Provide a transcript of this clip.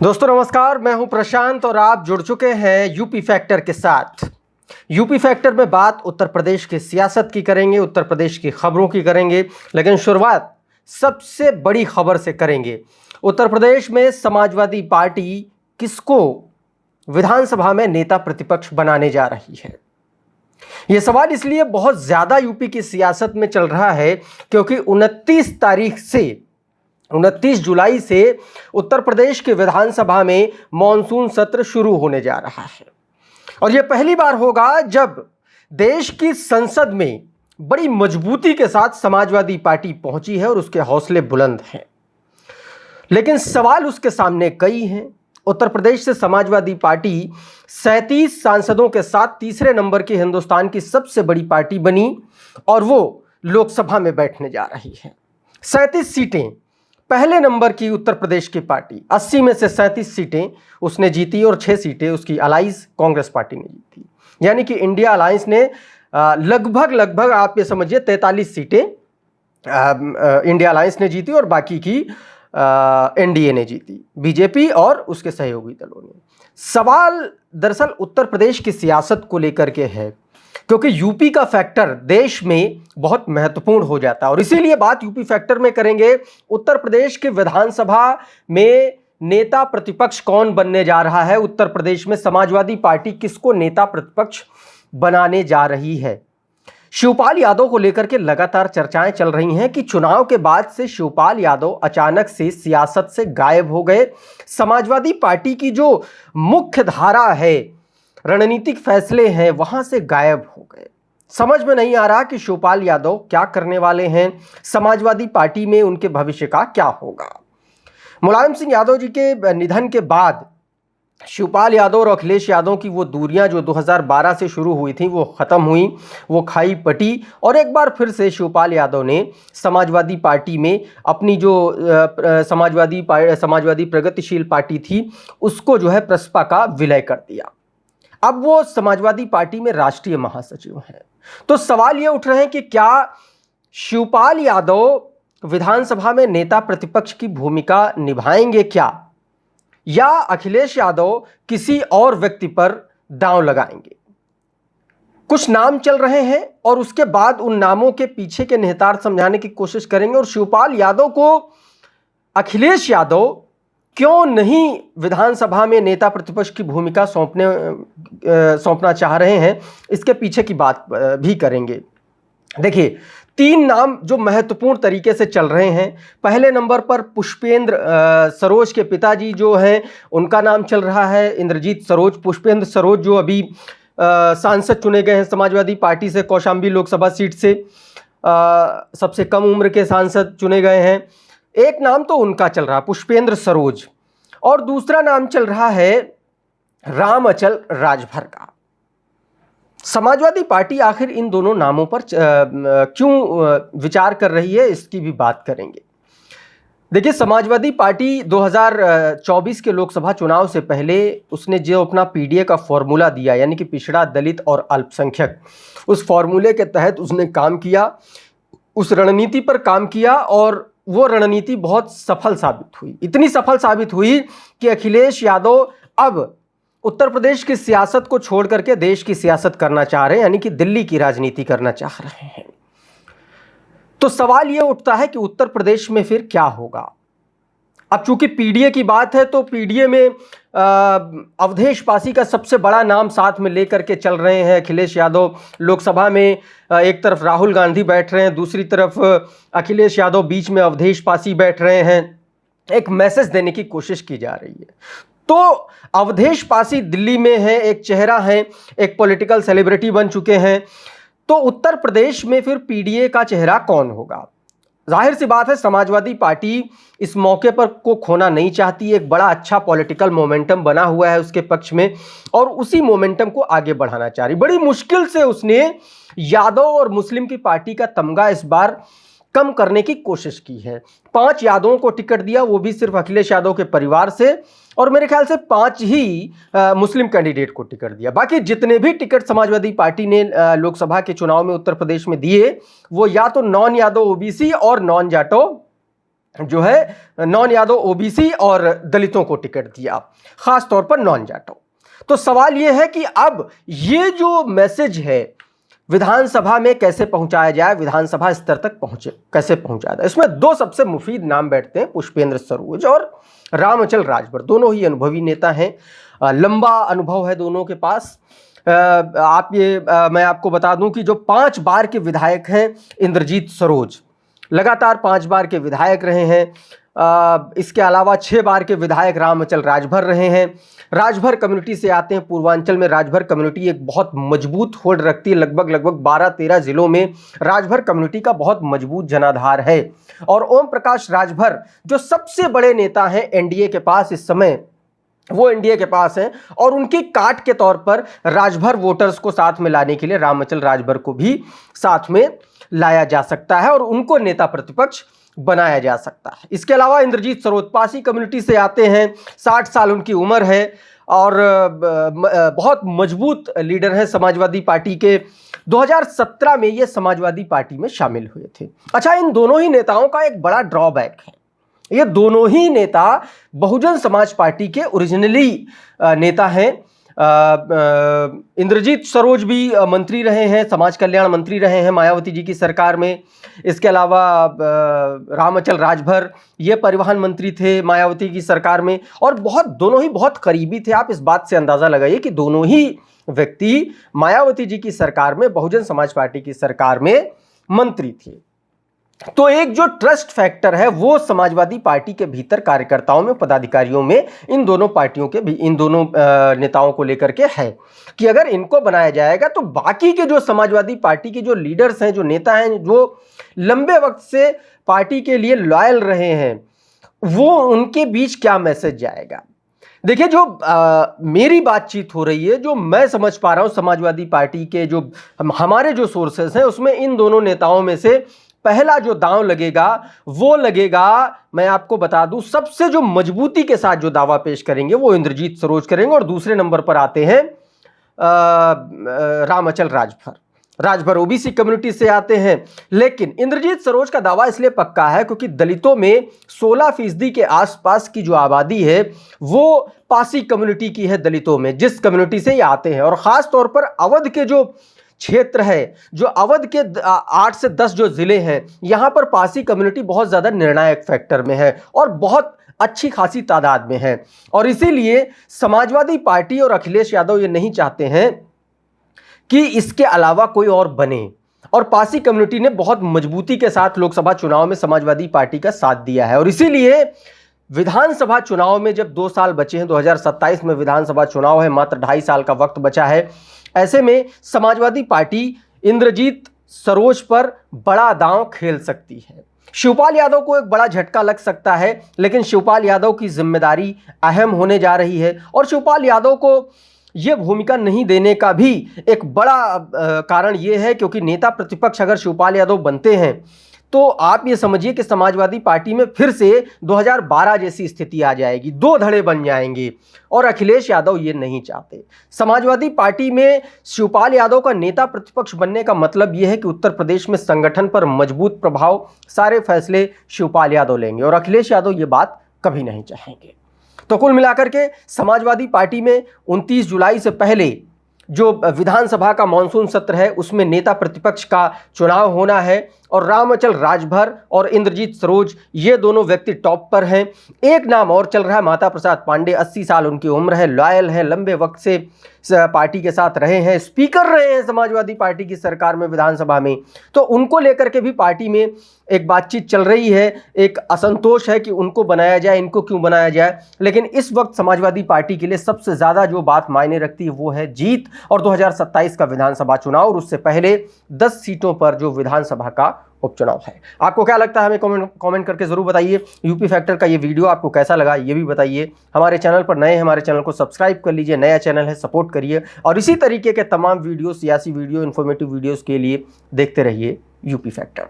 दोस्तों नमस्कार, मैं हूं प्रशांत और आप जुड़ चुके हैं यूपी फैक्टर के साथ। यूपी फैक्टर में बात उत्तर प्रदेश की सियासत की करेंगे, उत्तर प्रदेश की खबरों की करेंगे, लेकिन शुरुआत सबसे बड़ी खबर से करेंगे। उत्तर प्रदेश में समाजवादी पार्टी किसको विधानसभा में नेता प्रतिपक्ष बनाने जा रही है? यह सवाल इसलिए बहुत ज्यादा यूपी की सियासत में चल रहा है क्योंकि 29 जुलाई से उत्तर प्रदेश के विधानसभा में मॉनसून सत्र शुरू होने जा रहा है और यह पहली बार होगा जब देश की संसद में बड़ी मजबूती के साथ समाजवादी पार्टी पहुंची है और उसके हौसले बुलंद हैं। लेकिन सवाल उसके सामने कई हैं। उत्तर प्रदेश से समाजवादी पार्टी 37 सांसदों के साथ तीसरे नंबर की हिंदुस्तान की सबसे बड़ी पार्टी बनी और वो लोकसभा में बैठने जा रही है। 37 सीटें पहले नंबर की उत्तर प्रदेश की पार्टी, 80 में से 37 सीटें उसने जीती और 6 सीटें उसकी अलायंस कांग्रेस पार्टी ने जीती। यानी कि इंडिया अलायंस ने लगभग आप ये समझिए 43 सीटें इंडिया अलायंस ने जीती और बाकी की एनडीए ने जीती, बीजेपी और उसके सहयोगी दलों ने। सवाल दरअसल उत्तर प्रदेश की सियासत को लेकर के है क्योंकि यूपी का फैक्टर देश में बहुत महत्वपूर्ण हो जाता है और इसीलिए बात यूपी फैक्टर में करेंगे। उत्तर प्रदेश के विधानसभा में नेता प्रतिपक्ष कौन बनने जा रहा है? उत्तर प्रदेश में समाजवादी पार्टी किसको नेता प्रतिपक्ष बनाने जा रही है? शिवपाल यादव को लेकर के लगातार चर्चाएं चल रही हैं कि चुनाव के बाद से शिवपाल यादव अचानक से सियासत से गायब हो गए। समाजवादी पार्टी की जो मुख्य धारा है, रणनीतिक फैसले हैं, वहां से गायब हो गए। समझ में नहीं आ रहा कि शिवपाल यादव क्या करने वाले हैं, समाजवादी पार्टी में उनके भविष्य का क्या होगा। मुलायम सिंह यादव जी के निधन के बाद शिवपाल यादव और अखिलेश यादव की वो दूरियां जो 2012 से शुरू हुई थी वो खत्म हुई, वो खाई पटी और एक बार फिर से शिवपाल यादव ने समाजवादी पार्टी में अपनी जो समाजवादी प्रगतिशील पार्टी थी उसको जो है प्रसपा का विलय कर दिया। अब वो समाजवादी पार्टी में राष्ट्रीय महासचिव हैं। तो सवाल ये उठ रहे हैं कि क्या शिवपाल यादव विधानसभा में नेता प्रतिपक्ष की भूमिका निभाएंगे क्या, या अखिलेश यादव किसी और व्यक्ति पर दांव लगाएंगे? कुछ नाम चल रहे हैं और उसके बाद उन नामों के पीछे के निहितार्थ समझाने की कोशिश करेंगे और शिवपाल यादव को अखिलेश यादव क्यों नहीं विधानसभा में नेता प्रतिपक्ष की भूमिका सौंपना चाह रहे हैं, इसके पीछे की बात भी करेंगे। देखिए, 3 नाम जो महत्वपूर्ण तरीके से चल रहे हैं। पहले नंबर पर पुष्पेंद्र सरोज के पिताजी जो हैं उनका नाम चल रहा है, इंद्रजीत सरोज। पुष्पेंद्र सरोज जो अभी सांसद चुने गए हैं समाजवादी पार्टी से, कौशाम्बी लोकसभा सीट से सबसे कम उम्र के सांसद चुने गए हैं। एक नाम तो उनका चल रहा है पुष्पेंद्र सरोज और दूसरा नाम चल रहा है राम अचल राजभर का। समाजवादी पार्टी आखिर इन दोनों नामों पर क्यों विचार कर रही है, इसकी भी बात करेंगे। देखिए, समाजवादी पार्टी 2024 के लोकसभा चुनाव से पहले उसने जो अपना पीडीए का फॉर्मूला दिया, यानी कि पिछड़ा, दलित और अल्पसंख्यक, उस फॉर्मूले के तहत उसने काम किया, उस रणनीति पर काम किया और वो रणनीति बहुत सफल साबित हुई। इतनी सफल साबित हुई कि अखिलेश यादव अब उत्तर प्रदेश की सियासत को छोड़ करके देश की सियासत करना चाह रहे हैं, यानी कि दिल्ली की राजनीति करना चाह रहे हैं। तो सवाल यह उठता है कि उत्तर प्रदेश में फिर क्या होगा। अब चूंकि पीडीए की बात है तो पीडीए में अवधेश पासी का सबसे बड़ा नाम साथ में लेकर के चल रहे हैं अखिलेश यादव। लोकसभा में एक तरफ राहुल गांधी बैठ रहे हैं, दूसरी तरफ अखिलेश यादव, बीच में अवधेश पासी बैठ रहे हैं। एक मैसेज देने की कोशिश की जा रही है। तो अवधेश पासी दिल्ली में है, एक चेहरा है, एक पॉलिटिकल सेलिब्रिटी बन चुके हैं। तो उत्तर प्रदेश में फिर पीडीए का चेहरा कौन होगा? जाहिर सी बात है, समाजवादी पार्टी इस मौके पर को खोना नहीं चाहती। एक बड़ा अच्छा पॉलिटिकल मोमेंटम बना हुआ है उसके पक्ष में और उसी मोमेंटम को आगे बढ़ाना चाह रही। बड़ी मुश्किल से उसने यादव और मुस्लिम की पार्टी का तमगा इस बार कम करने की कोशिश की है। 5 यादवों को टिकट दिया, वो भी सिर्फ अखिलेश यादव के परिवार से, और मेरे ख्याल से 5 ही मुस्लिम कैंडिडेट को टिकट दिया। बाकी जितने भी टिकट समाजवादी पार्टी ने लोकसभा के चुनाव में उत्तर प्रदेश में दिए वो या तो नॉन यादव ओबीसी और नॉन जाटो जो है नॉन यादव ओबीसी और दलितों को टिकट दिया, खास तौर पर नॉन जाटों। तो सवाल यह है कि अब ये जो मैसेज है विधानसभा में कैसे पहुंचाया जाए, विधानसभा स्तर तक कैसे पहुंचाया जाए। इसमें दो सबसे मुफीद नाम बैठते हैं, पुष्पेंद्र सरोज और रामअचल राजभर। दोनों ही अनुभवी नेता हैं, लंबा अनुभव है दोनों के पास। मैं आपको बता दूं कि जो 5 बार के विधायक हैं इंद्रजीत सरोज, लगातार 5 बार के विधायक रहे हैं। इसके अलावा 6 बार के विधायक रामअचल राजभर रहे हैं। राजभर कम्युनिटी से आते हैं। पूर्वांचल में राजभर कम्युनिटी एक बहुत मजबूत होल्ड रखती है। लगभग 12-13 जिलों में राजभर कम्युनिटी का बहुत मजबूत जनाधार है। और ओम प्रकाश राजभर जो सबसे बड़े नेता हैं एनडीए के पास इस समय, वो एनडीए के पास हैं, और उनकी काट के तौर पर राजभर वोटर्स को साथ में लाने के लिए रामअचल राजभर को भी साथ में लाया जा सकता है और उनको नेता प्रतिपक्ष बनाया जा सकता है। इसके अलावा इंद्रजीत सरोज पासी कम्युनिटी से आते हैं, 60 साल उनकी उम्र है और बहुत मजबूत लीडर हैं समाजवादी पार्टी के। 2017 में ये समाजवादी पार्टी में शामिल हुए थे। अच्छा, इन दोनों ही नेताओं का एक बड़ा ड्रॉबैक है, ये दोनों ही नेता बहुजन समाज पार्टी के ओरिजिनली नेता हैं। इंद्रजीत सरोज भी मंत्री रहे हैं, समाज कल्याण मंत्री रहे हैं मायावती जी की सरकार में। इसके अलावा रामअचल राजभर ये परिवहन मंत्री थे मायावती की सरकार में, और दोनों ही बहुत करीबी थे। आप इस बात से अंदाजा लगाइए कि दोनों ही व्यक्ति मायावती जी की सरकार में, बहुजन समाज पार्टी की सरकार में मंत्री थे। तो एक जो ट्रस्ट फैक्टर है वो समाजवादी पार्टी के भीतर कार्यकर्ताओं में, पदाधिकारियों में, इन दोनों पार्टियों के भी, इन दोनों नेताओं को लेकर के है कि अगर इनको बनाया जाएगा तो बाकी के जो समाजवादी पार्टी के जो लीडर्स हैं, जो नेता हैं, जो लंबे वक्त से पार्टी के लिए लॉयल रहे हैं, वो उनके बीच क्या मैसेज जाएगा। देखिए, जो मेरी बातचीत हो रही है, जो मैं समझ पा रहा हूं समाजवादी पार्टी के जो हमारे जो सोर्सेस हैं, उसमें इन दोनों नेताओं में से पहला जो दांव लगेगा वो लगेगा, मैं आपको बता दूं, सबसे जो मजबूती के साथ जो दावा पेश करेंगे वो इंद्रजीत सरोज करेंगे, और दूसरे नंबर पर आते हैं रामअचल राजभर ओबीसी कम्युनिटी से आते हैं। लेकिन इंद्रजीत सरोज का दावा इसलिए पक्का है क्योंकि दलितों में 16% के आसपास की जो आबादी है वो पासी कम्युनिटी की है, दलितों में, जिस कम्युनिटी से ये आते हैं। और खास तौर पर अवध के जो क्षेत्र है, जो अवध के 8 से 10 जो जिले हैं, यहां पर पासी कम्युनिटी बहुत ज्यादा निर्णायक फैक्टर में है और बहुत अच्छी खासी तादाद में है। और इसीलिए समाजवादी पार्टी और अखिलेश यादव ये नहीं चाहते हैं कि इसके अलावा कोई और बने, और पासी कम्युनिटी ने बहुत मजबूती के साथ लोकसभा चुनाव में समाजवादी पार्टी का साथ दिया है। और इसीलिए विधानसभा चुनाव में जब 2 साल बचे हैं, 2027 में विधानसभा चुनाव है, मात्र 2.5 साल का वक्त बचा है, ऐसे में समाजवादी पार्टी इंद्रजीत सरोज पर बड़ा दांव खेल सकती है। शिवपाल यादव को एक बड़ा झटका लग सकता है, लेकिन शिवपाल यादव की जिम्मेदारी अहम होने जा रही है, और शिवपाल यादव को यह भूमिका नहीं देने का भी एक बड़ा कारण यह है क्योंकि नेता प्रतिपक्ष अगर शिवपाल यादव बनते हैं तो आप ये समझिए कि समाजवादी पार्टी में फिर से 2012 जैसी स्थिति आ जाएगी, 2 धड़े बन जाएंगे, और अखिलेश यादव ये नहीं चाहते। समाजवादी पार्टी में शिवपाल यादव का नेता प्रतिपक्ष बनने का मतलब यह है कि उत्तर प्रदेश में संगठन पर मजबूत प्रभाव, सारे फैसले शिवपाल यादव लेंगे, और अखिलेश यादव ये बात कभी नहीं चाहेंगे। तो कुल मिलाकर के समाजवादी पार्टी में 29 जुलाई से पहले जो विधानसभा का मॉनसून सत्र है उसमें नेता प्रतिपक्ष का चुनाव होना है, और रामअचल राजभर और इंद्रजीत सरोज ये दोनों व्यक्ति टॉप पर हैं। एक नाम और चल रहा है, माता प्रसाद पांडे, 80 साल उनकी उम्र है, लॉयल है, लंबे वक्त से पार्टी के साथ रहे हैं, स्पीकर रहे हैं समाजवादी पार्टी की सरकार में, विधानसभा में। तो उनको लेकर के भी पार्टी में एक बातचीत चल रही है, एक असंतोष है कि उनको बनाया जाए, इनको क्यों बनाया जाए। लेकिन इस वक्त समाजवादी पार्टी के लिए सबसे ज़्यादा जो बात मायने रखती है वो है जीत और 2027 का विधानसभा चुनाव, और उससे पहले 10 सीटों पर जो विधानसभा का उपचुनाव है। आपको क्या लगता है हमें कमेंट करके जरूर बताइए। यूपी फैक्टर का ये वीडियो आपको कैसा लगा ये भी बताइए। हमारे चैनल पर नए हैं, हमारे चैनल को सब्सक्राइब कर लीजिए, नया चैनल है, सपोर्ट करिए, और इसी तरीके के तमाम वीडियो, सियासी वीडियो, इन्फॉर्मेटिव वीडियोस के लिए देखते रहिए यूपी फैक्टर।